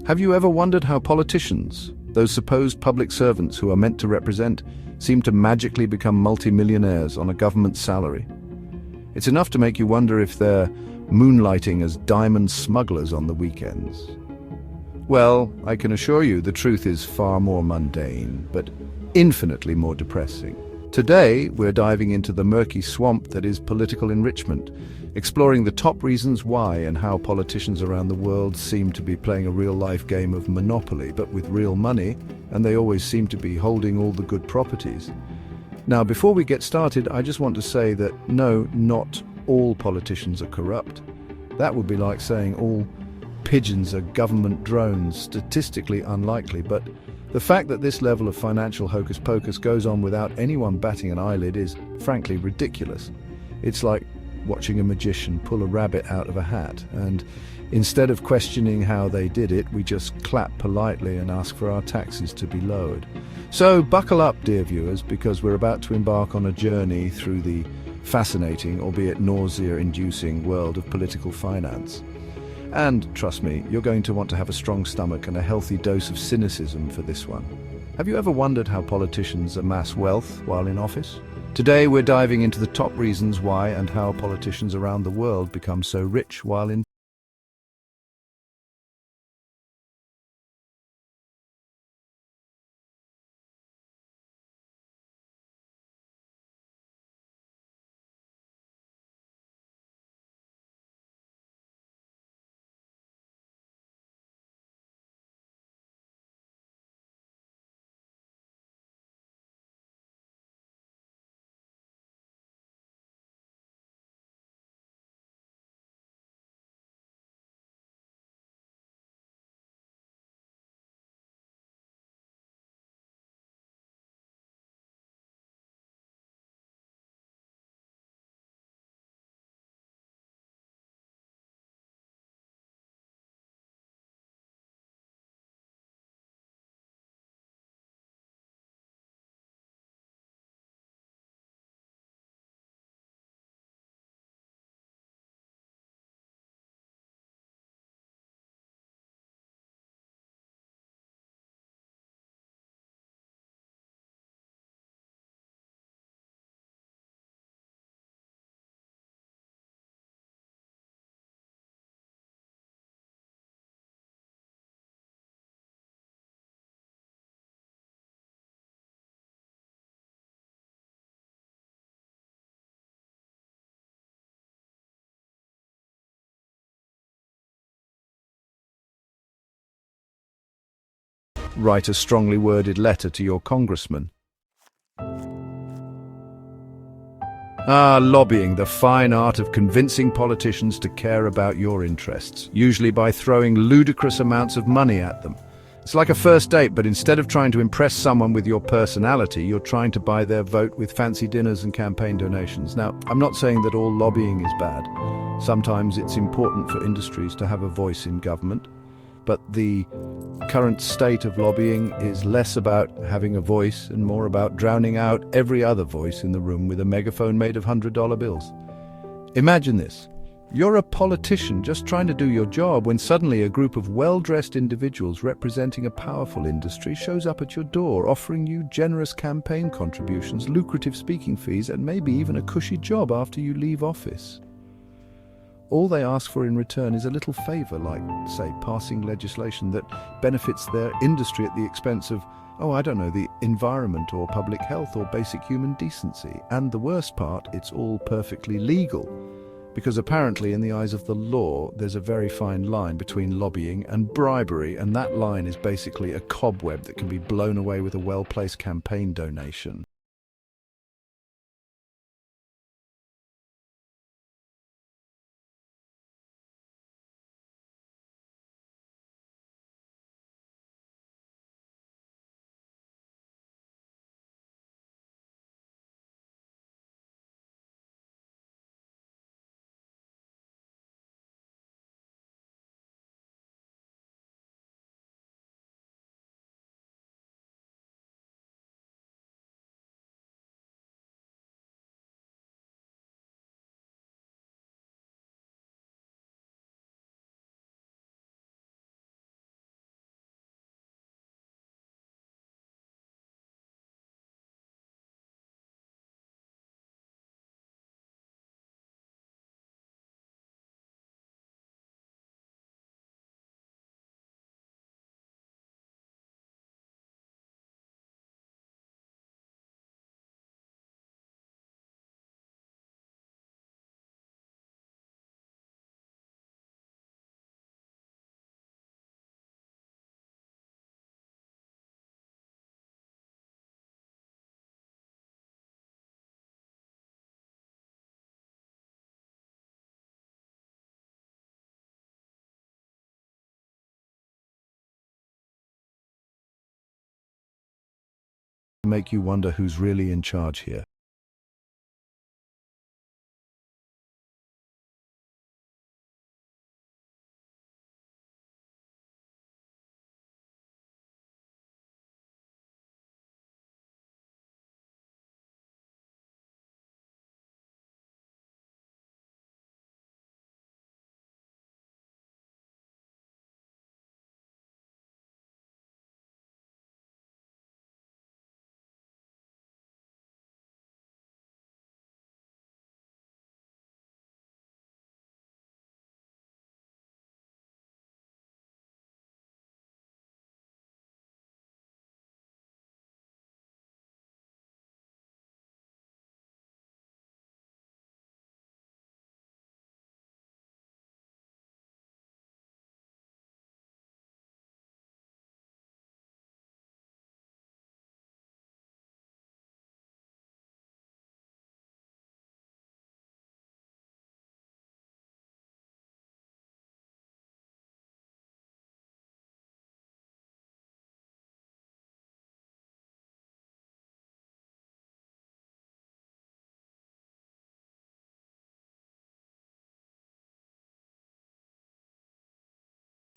Have you ever wondered how politicians, those supposed public servants who are meant to represent, seem to magically become multimillionaires on a government salary? It's enough to make you wonder if they're moonlighting as diamond smugglers on the weekends. Well, I can assure you the truth is far more mundane, but infinitely more depressing. Today, we're diving into the murky swamp that is political enrichment, exploring the top reasons why and how politicians around the world seem to be playing a real-life game of Monopoly, but with real money, and they always seem to be holding all the good properties. Now, before we get started, I just want to say that no, not all politicians are corrupt. That would be like saying all pigeons are government drones, statistically unlikely, but the fact that this level of financial hocus pocus goes on without anyone batting an eyelid is, frankly, ridiculous. It's like watching a magician pull a rabbit out of a hat, and instead of questioning how they did it, we just clap politely and ask for our taxes to be lowered. So buckle up, dear viewers, because we're about to embark on a journey through the fascinating, albeit nausea-inducing world of political finance. And trust me, you're going to want to have a strong stomach and a healthy dose of cynicism for this one. Have you ever wondered how politicians amass wealth while in office? Today we're diving into the top reasons why and how politicians around the world become so rich while in write a strongly worded letter to your congressman. Lobbying, the fine art of convincing politicians to care about your interests, usually by throwing ludicrous amounts of money at them. It's like a first date, but instead of trying to impress someone with your personality, you're trying to buy their vote with fancy dinners and campaign donations. Now, I'm not saying that all lobbying is bad. Sometimes it's important for industries to have a voice in government, but the current state of lobbying is less about having a voice and more about drowning out every other voice in the room with a megaphone made of $100 bills. Imagine this. You're a politician just trying to do your job when suddenly a group of well-dressed individuals representing a powerful industry shows up at your door, offering you generous campaign contributions, lucrative speaking fees, and maybe even a cushy job after you leave office. All they ask for in return is a little favor, like, say, passing legislation that benefits their industry at the expense of, the environment or public health or basic human decency. And the worst part, it's all perfectly legal. Because apparently, in the eyes of the law, there's a very fine line between lobbying and bribery, and that line is basically a cobweb that can be blown away with a well-placed campaign donation. make you wonder who's really in charge here.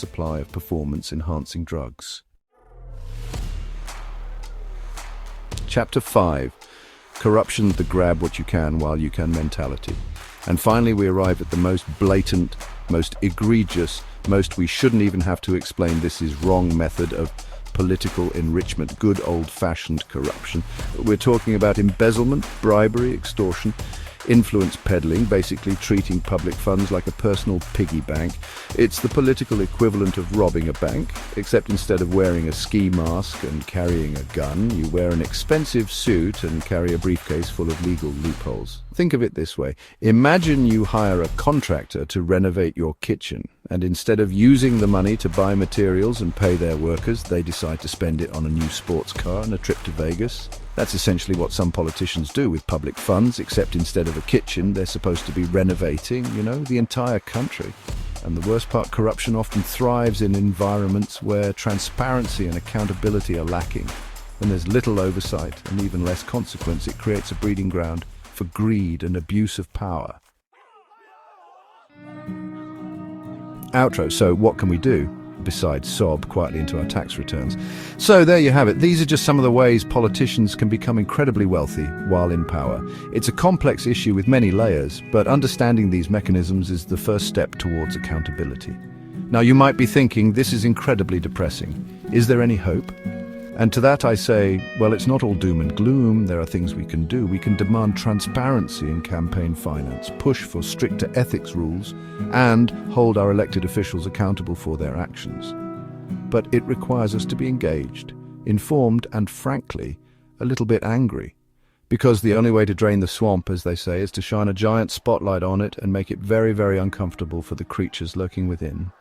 Supply of performance-enhancing drugs. Chapter 5. Corruption, the grab what you can while you can mentality. And finally we arrive at the most blatant, most egregious, most we shouldn't even have to explain this is wrong method of political enrichment, good old-fashioned corruption. We're talking about embezzlement, bribery, extortion, influence peddling, basically treating public funds like a personal piggy bank. It's the political equivalent of robbing a bank, except instead of wearing a ski mask and carrying a gun, you wear an expensive suit and carry a briefcase full of legal loopholes. Think of it this way. Imagine you hire a contractor to renovate your kitchen, and instead of using the money to buy materials and pay their workers, they decide to spend it on a new sports car and a trip to Vegas. That's essentially what some politicians do with public funds, except instead of a kitchen, they're supposed to be renovating, the entire country. And the worst part, corruption often thrives in environments where transparency and accountability are lacking. When there's little oversight and even less consequence, it creates a breeding ground for greed and abuse of power. Outro. So what can we do besides sob quietly into our tax returns? So there you have it. These are just some of the ways politicians can become incredibly wealthy while in power. It's a complex issue with many layers, but understanding these mechanisms is the first step towards accountability. Now you might be thinking, this is incredibly depressing. Is there any hope? And to that I say, well, it's not all doom and gloom. There are things we can do. We can demand transparency in campaign finance, push for stricter ethics rules, and hold our elected officials accountable for their actions. But it requires us to be engaged, informed, and frankly, a little bit angry. Because the only way to drain the swamp, as they say, is to shine a giant spotlight on it and make it very, very uncomfortable for the creatures lurking within.